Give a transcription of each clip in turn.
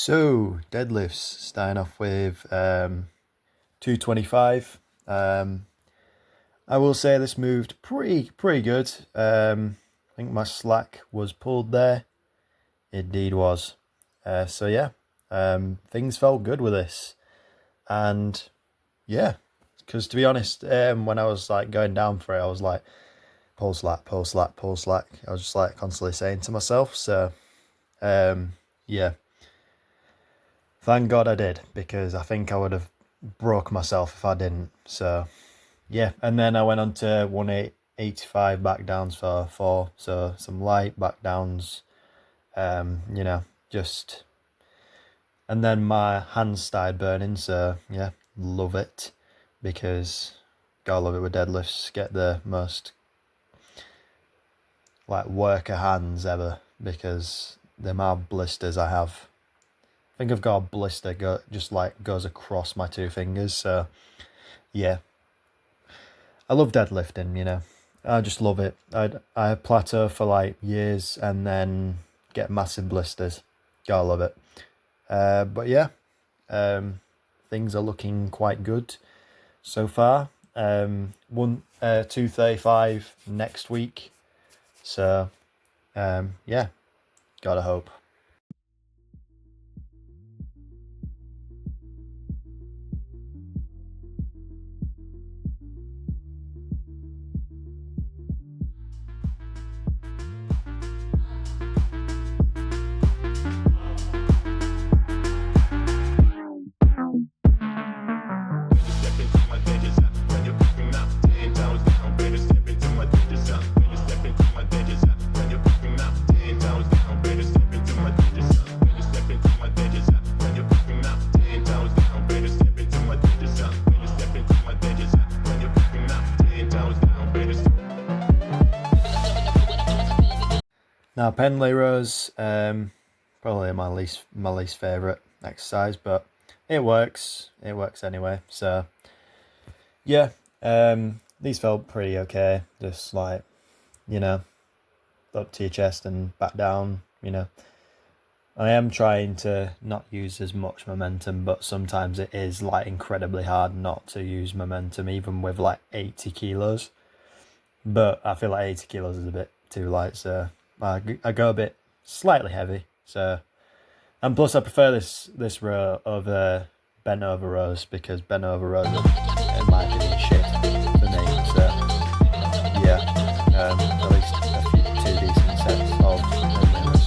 So deadlifts, starting off with 225. I will say this moved pretty good. I think my slack was pulled there. It indeed was. So yeah, things felt good with this, and yeah, because to be honest, when I was like going down for it, I was like pull slack, pull slack, pull slack. I was just like constantly saying to myself. So yeah, thank God I did, because I think I would have broke myself if I didn't. So yeah, and then I went on to 185 back downs for four. So some light back downs, just, and then my hands started burning. So yeah, love it, because gotta love it with deadlifts. Get the most like worker hands ever, because the amount of blisters I have. I think I've got a blister just like goes across my two fingers. So yeah, I love deadlifting. I just love it. I plateau for like years and then get massive blisters. Gotta love it. But yeah, things are looking quite good so far. 235 next week. So yeah, gotta hope. Now Pendlay rows, probably my least favorite exercise, but it works. It works anyway. So yeah, these felt pretty okay. Just like, you know, up to your chest and back down. I am trying to not use as much momentum, but sometimes it is like incredibly hard not to use momentum, even with like 80 kilos. But I feel like 80 kilos is a bit too light, so I go a bit slightly heavy. So, and plus I prefer this row over bent over rows, because bent over rows are, in my opinion, shit for me. So yeah, at least two decent sets of bent rows.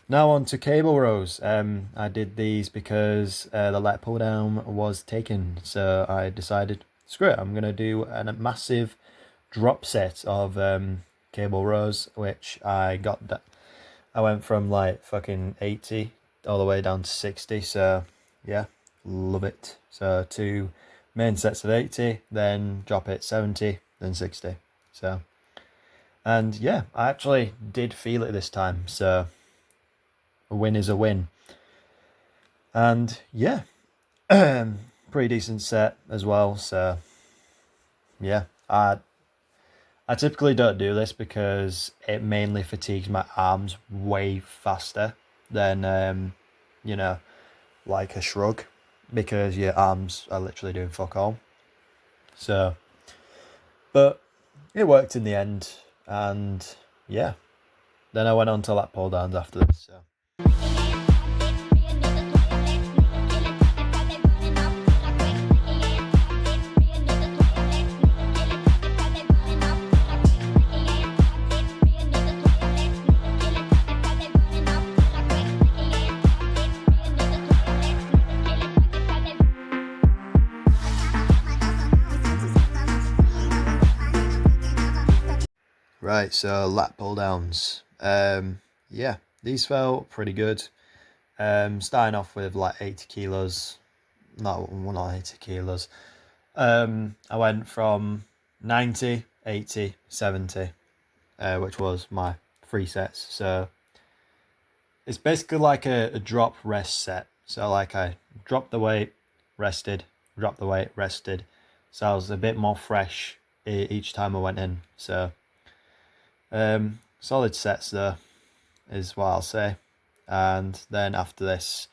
Now on to cable rows. I did these because the lat pull down was taken, so I decided, screw it, I'm gonna do a massive drop set of cable rows, which I got that. I went from like fucking 80 all the way down to 60. So yeah, love it. So two main sets of 80, then drop it 70, then 60. So, and yeah, I actually did feel it this time. So a win is a win. And yeah, pretty decent set as well. So yeah, I typically don't do this because it mainly fatigues my arms way faster than like a shrug, because your arms are literally doing fuck all. So, but it worked in the end, and yeah, then I went on to lat pull downs after this. So. Right, so lat pull downs. Yeah, these felt pretty good. Starting off with like 80 kilos. No, well, not 80 kilos. I went from 90, 80, 70, which was my three sets. So it's basically like a drop rest set. So like I dropped the weight, rested, dropped the weight, rested. So I was a bit more fresh each time I went in. So solid sets there is what I'll say. And then after this,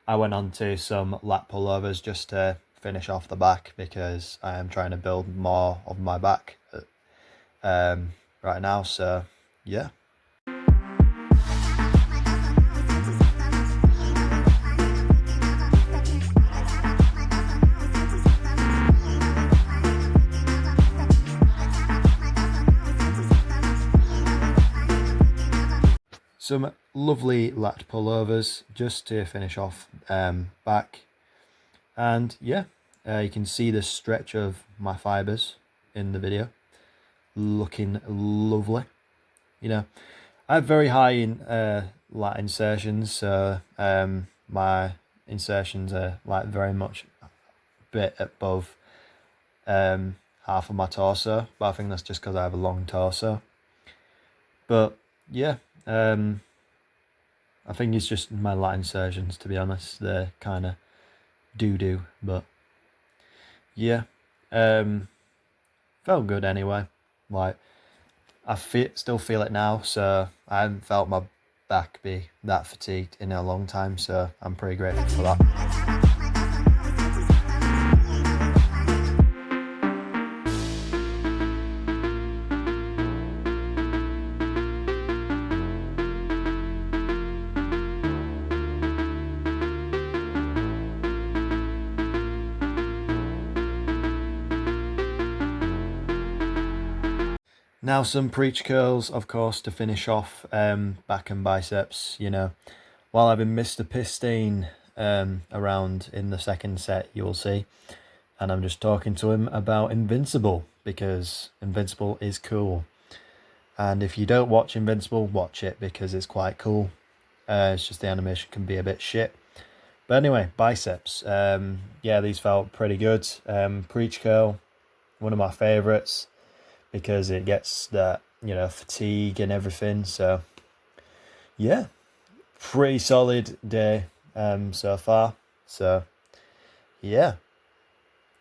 I went on to some lat pullovers just to finish off the back, because I am trying to build more of my back right now. So yeah. Some lovely lat pullovers just to finish off back. And yeah, you can see the stretch of my fibers in the video, looking lovely. You know, I have very high lat insertions, so my insertions are like very much a bit above half of my torso, but I think that's just because I have a long torso. But yeah, I think it's just my lat insertions, to be honest. They're kind of doo-doo, but yeah, felt good anyway. Like, I still feel it now, so I haven't felt my back be that fatigued in a long time, so I'm pretty grateful for that. Now some preach curls, of course, to finish off back and biceps. You know, while having Mr. Pistine around in the second set, you'll see. And I'm just talking to him about Invincible, because Invincible is cool. And if you don't watch Invincible, watch it, because it's quite cool. It's just the animation can be a bit shit. But anyway, biceps. Yeah, these felt pretty good. Preach curl, one of my favourites, because it gets that, you know, fatigue and everything. So yeah, pretty solid day so far. So yeah,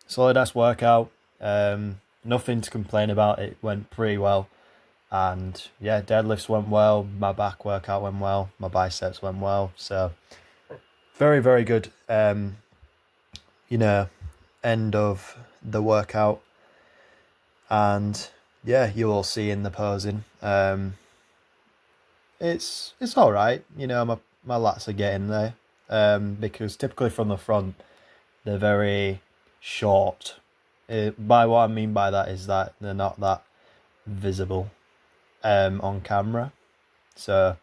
solid ass workout. Nothing to complain about. It went pretty well. And yeah, deadlifts went well, my back workout went well, my biceps went well. So very, very good you know, end of the workout. And yeah, you will see in the posing. It's all right. You know, my lats are getting there. Because typically from the front, they're very short. By what I mean by that is that they're not that visible on camera. So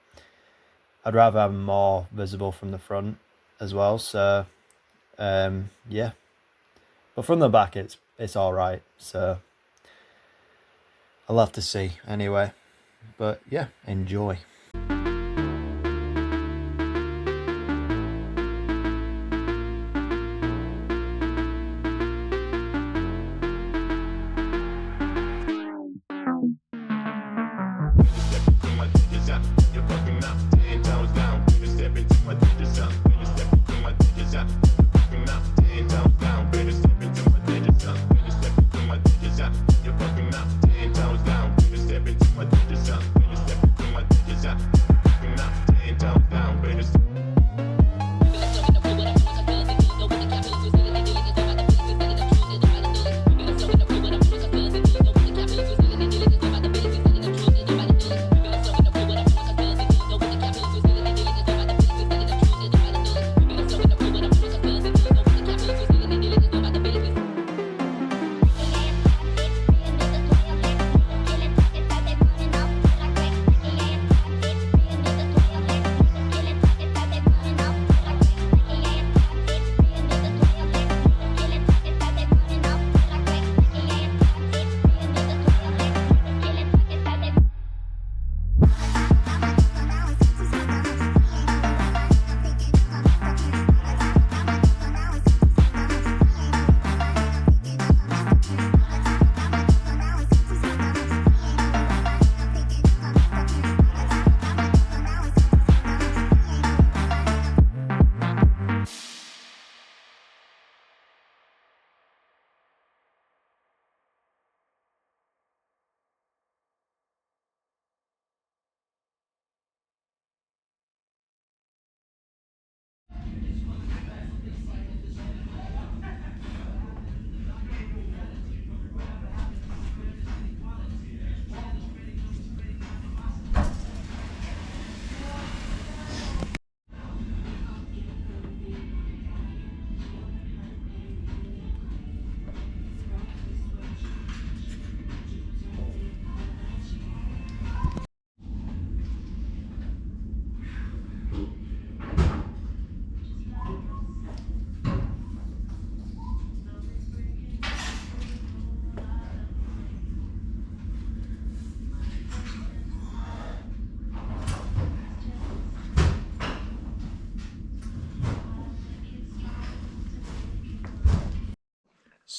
I'd rather have them more visible from the front as well. So yeah, but from the back, it's all right. So I'll have to see anyway. But yeah, enjoy.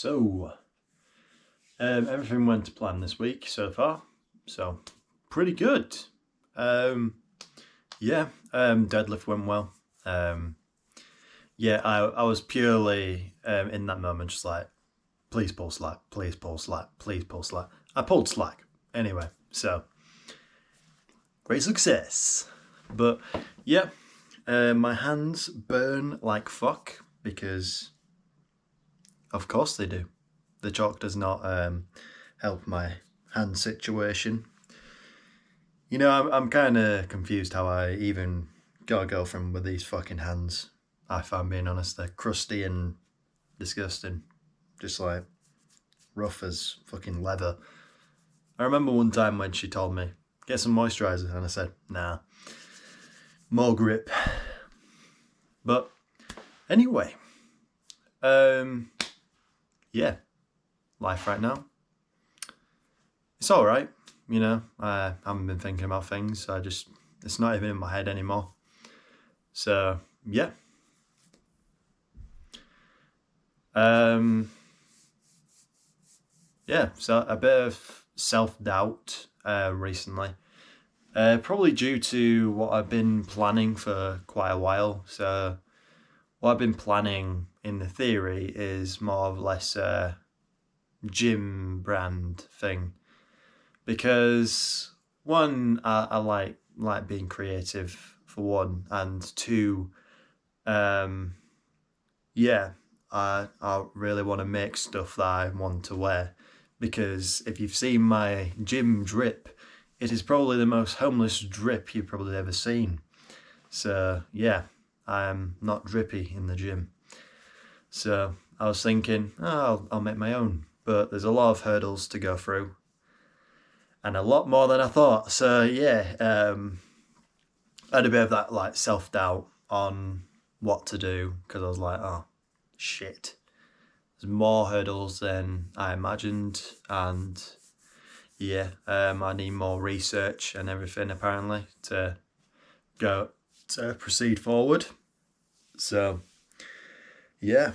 So, everything went to plan this week so far, so pretty good. Deadlift went well. I was purely in that moment just like, please pull slack, please pull slack, please pull slack. I pulled slack anyway, so great success. But yeah, my hands burn like fuck because, of course, they do. The chalk does not help my hand situation. You know, I'm kind of confused how I even got a girlfriend with these fucking hands. If I'm being honest, they're crusty and disgusting. Just like rough as fucking leather. I remember one time when she told me, get some moisturiser, and I said, nah, more grip. But anyway, life right now. It's all right, you know. I haven't been thinking about things, so it's not even in my head anymore. So yeah. So a bit of self-doubt recently. Probably due to what I've been planning for quite a while. So what I've been planning in the theory is more or less a gym brand thing. Because one, I like being creative for one, and two, I really want to make stuff that I want to wear. Because if you've seen my gym drip, it is probably the most homeless drip you've probably ever seen. So yeah, I'm not drippy in the gym. So I was thinking, I'll make my own. But there's a lot of hurdles to go through. And a lot more than I thought. So yeah, I had a bit of that like self-doubt on what to do. Because I was like, oh, shit. There's more hurdles than I imagined. And yeah, I need more research and everything apparently to proceed forward. So yeah,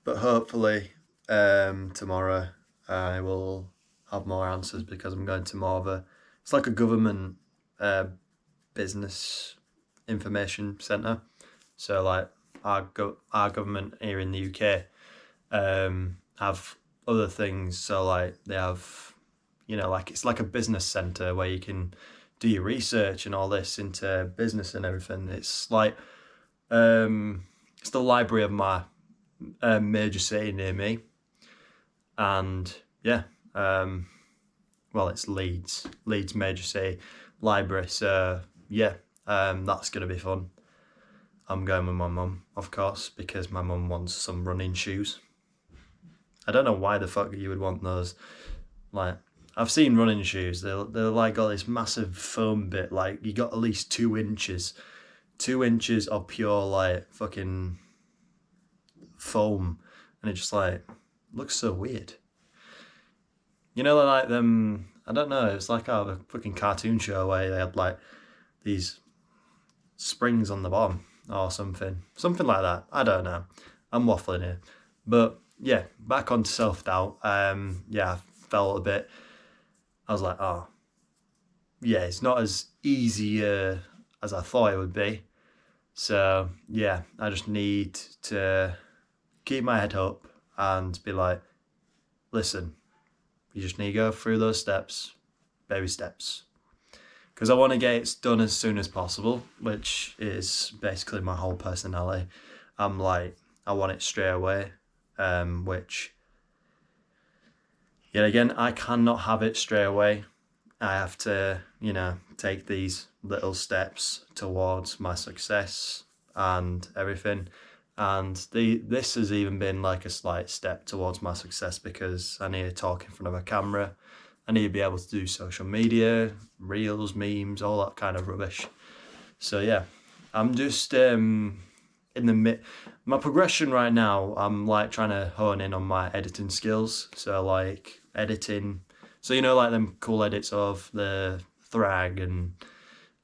but hopefully tomorrow I will have more answers because I'm going to more of it's like a government business information centre. So like our government here in the UK have other things. So like they have, you know, like it's like a business centre where you can do your research and all this into business and everything. It's like it's the library of my major city near me, and yeah, it's Leeds major city library. So yeah, that's gonna be fun. I'm going with my mum, of course, because my mum wants some running shoes. I don't know why the fuck you would want those. Like, I've seen running shoes. They're like got this massive foam bit. Like, you got at least 2 inches. 2 inches of pure, like, fucking foam. And it just, like, looks so weird. You know, like them, I don't know, it's like a fucking cartoon show where they had, like, these springs on the bottom or something. Something like that. I don't know. I'm waffling here. But, yeah, back onto self-doubt. I felt a bit, I was like, oh, yeah, it's not as easy as I thought it would be. So, yeah, I just need to keep my head up and be like, listen, you just need to go through those steps, baby steps. Because I want to get it done as soon as possible, which is basically my whole personality. I'm like, I want it straight away, which, yet again, I cannot have it straight away. I have to, you know, take these little steps towards my success and everything. And this has even been like a slight step towards my success because I need to talk in front of a camera. I need to be able to do social media, reels, memes, all that kind of rubbish. So yeah, I'm just in the my progression right now. I'm like trying to hone in on my editing skills. So like editing. So, you know, like them cool edits of the Thrag and,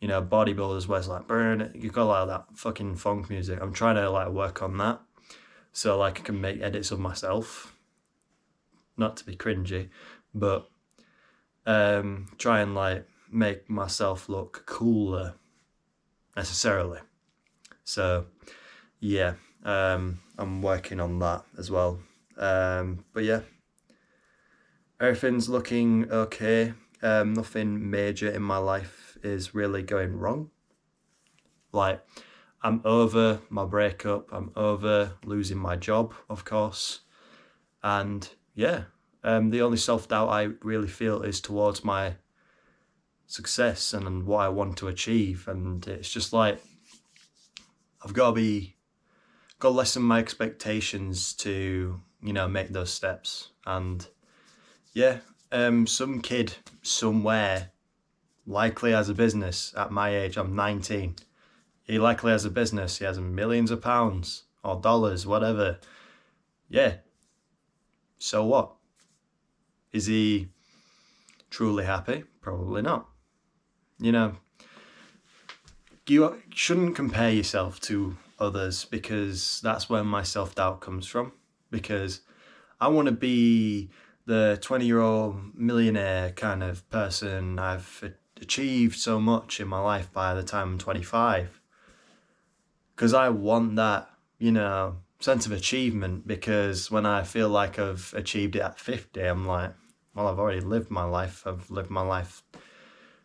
you know, bodybuilders where it's like, burn, you got like that fucking funk music. I'm trying to like work on that. so like I can make edits of myself, not to be cringy, but try and like make myself look cooler necessarily. So yeah, I'm working on that as well. But yeah, everything's looking okay. Nothing major in my life is really going wrong. Like, I'm over my breakup, I'm over losing my job, of course. And yeah, the only self-doubt I really feel is towards my success and what I want to achieve. And it's just like, I've got to lessen my expectations to, make those steps. And yeah, some kid somewhere likely has a business at my age. I'm 19. He likely has a business. He has millions of pounds or dollars, whatever. Yeah. So what? Is he truly happy? Probably not. You shouldn't compare yourself to others, because that's where my self-doubt comes from. Because I want to be the 20-year-old millionaire kind of person. I've achieved so much in my life by the time I'm 25. Because I want that, sense of achievement, because when I feel like I've achieved it at 50, I'm like, well, I've already lived my life. I've lived my life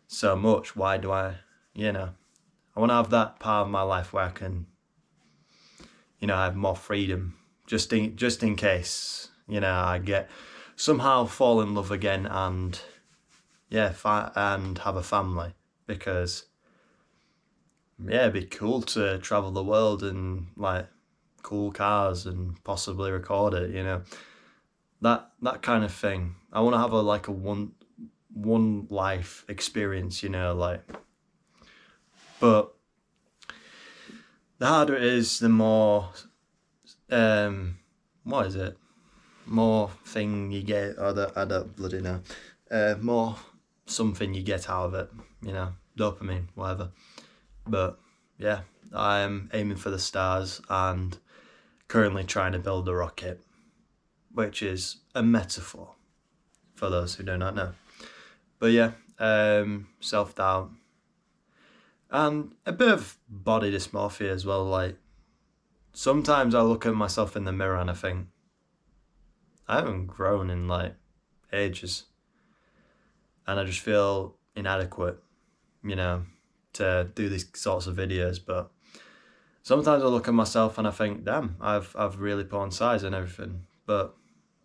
so much. Why do I want to have that part of my life where I can, have more freedom, just in case, I somehow fall in love again and and have a family. Because yeah, it'd be cool to travel the world and like cool cars and possibly record it, that kind of thing. I want to have a one life experience, but the harder it is, the more what is it? More thing you get, or I don't bloody know. More something you get out of it, dopamine, whatever. But yeah, I'm aiming for the stars and currently trying to build a rocket, which is a metaphor for those who do not know. But yeah, self-doubt and a bit of body dysmorphia as well. Like, sometimes I look at myself in the mirror and I think, I haven't grown in like ages, and I just feel inadequate, to do these sorts of videos. But sometimes I look at myself and I think, damn, I've really put on size and everything. But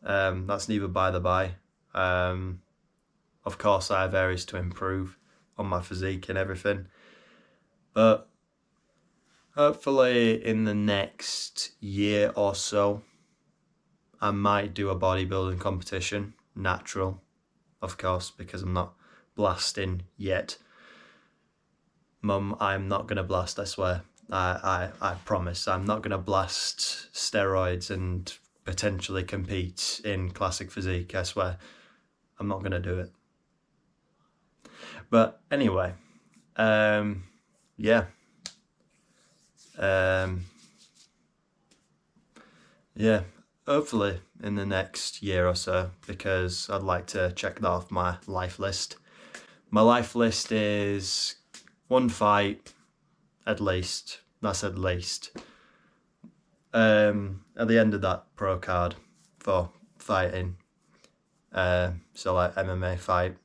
that's neither by the by. Of course, I have areas to improve on my physique and everything. But hopefully in the next year or so, I might do a bodybuilding competition, natural, of course, because I'm not blasting yet. Mum, I'm not going to blast, I swear. I promise. I'm not going to blast steroids and potentially compete in classic physique, I swear. I'm not going to do it. But anyway, yeah. Yeah, hopefully in the next year or so, because I'd like to check that off my life list. My life list is one fight, at least. That's at least. At the end of that pro card for fighting. So like MMA fight.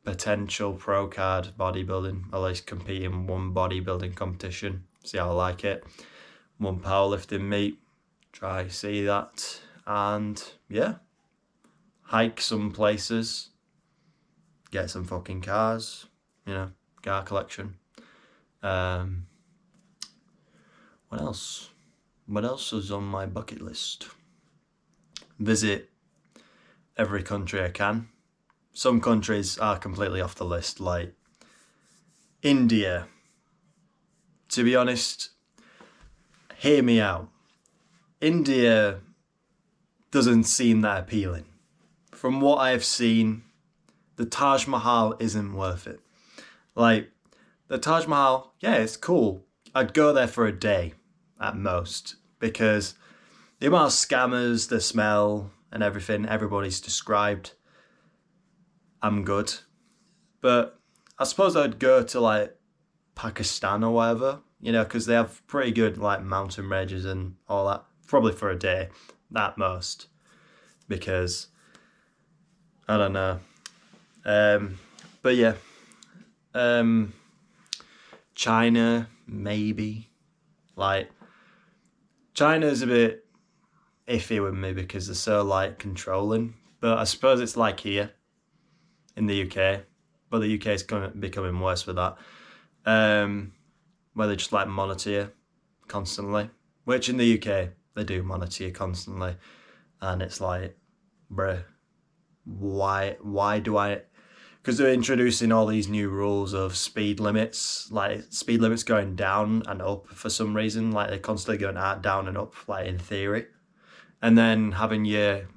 Potential pro card bodybuilding, at least compete in one bodybuilding competition. See how I like it. One powerlifting meet. Try see that. And yeah. Hike some places. Get some fucking cars. Car collection. What else? What else is on my bucket list? Visit every country I can. Some countries are completely off the list, like India. To be honest, hear me out. India doesn't seem that appealing. From what I've seen, the Taj Mahal isn't worth it. Like, the Taj Mahal, yeah, it's cool. I'd go there for a day. at most, because the amount of scammers, the smell and everything, everybody's described, I'm good. But I suppose I'd go to like Pakistan or whatever, you know, because they have pretty good like mountain ranges and all that, probably for a day at most, because I don't know. But yeah, China, maybe. Like, China's a bit iffy with me because they're so like controlling, but I suppose it's like here in the UK, but the UK is becoming worse with that, where they just like monitor you constantly, which in the UK they do monitor you constantly, and it's like, bruh, why do I? Because they're introducing all these new rules of speed limits, like speed limits going down and up for some reason, like they're constantly going down and up, like in theory, and then having your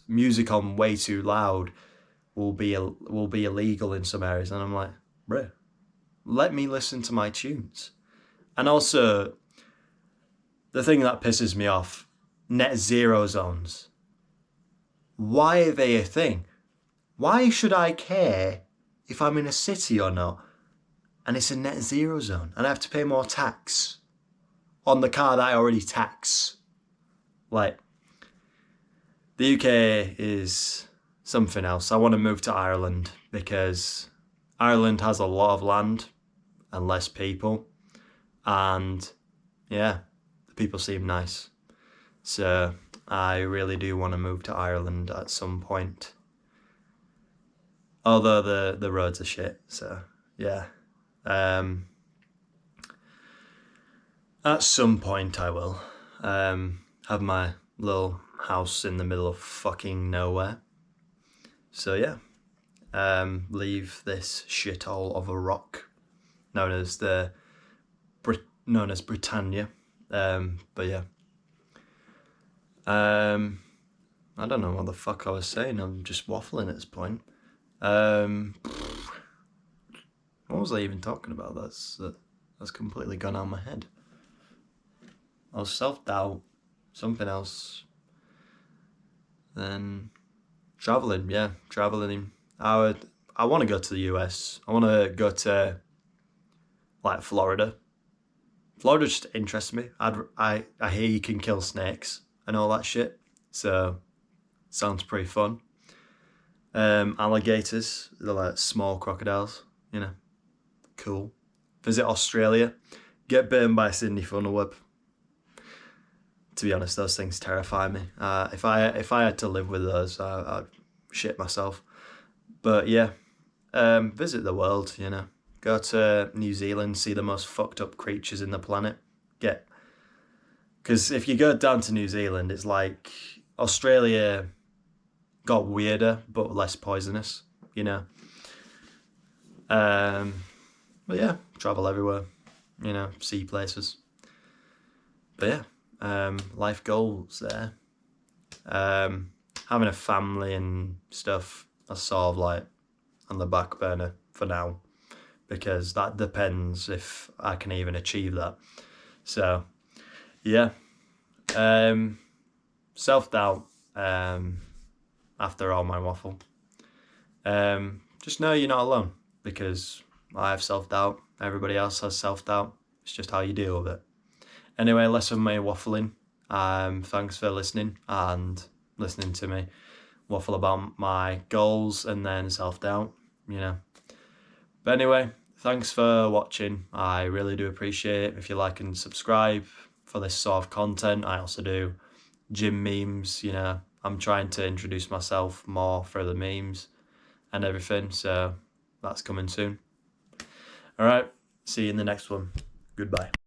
music on way too loud will be illegal in some areas, and I'm like, bruh, let me listen to my tunes. And also, the thing that pisses me off, net zero zones. Why are they a thing? Why should I care if I'm in a city or not? And it's a net zero zone, and I have to pay more tax on the car that I already tax. Like, the UK is something else. I want to move to Ireland because Ireland has a lot of land and less people, and yeah, the people seem nice. So I really do want to move to Ireland at some point. Although the roads are shit, so yeah. At some point I will have my little house in the middle of fucking nowhere. So yeah, leave this shithole of a rock known as Britannia. But yeah, I don't know what the fuck I was saying. I'm just waffling at this point. What was I even talking about? That's completely gone out of my head. I was self-doubt, something else. Then traveling, yeah, traveling. I want to go to the US. I want to go to like Florida. Florida just interests me. I hear you can kill snakes and all that shit. So sounds pretty fun. Alligators, they're like small crocodiles, you know. Cool. Visit Australia. Get bitten by a Sydney funnel web. To be honest, those things terrify me. If I had to live with those, I'd shit myself. But yeah, visit the world, you know. Go to New Zealand, see the most fucked up creatures in the planet. Because if you go down to New Zealand, it's like Australia got weirder but less poisonous, you know. But yeah, travel everywhere, you know, see places. But yeah, life goals there. Having a family and stuff, that's sort of like on the back burner for now, because that depends if I can even achieve that. So yeah, self-doubt after all my waffle. Just know you're not alone, because I have self-doubt, everybody else has self-doubt. It's just how you deal with it. Anyway, less of me waffling. Thanks for listening and listening to me waffle about my goals and then self-doubt, you know. But anyway, thanks for watching. I really do appreciate it if you like and subscribe for this sort of content. I also do gym memes, you know. I'm trying to introduce myself more through the memes and everything, so that's coming soon. All right, see you in the next one. Goodbye.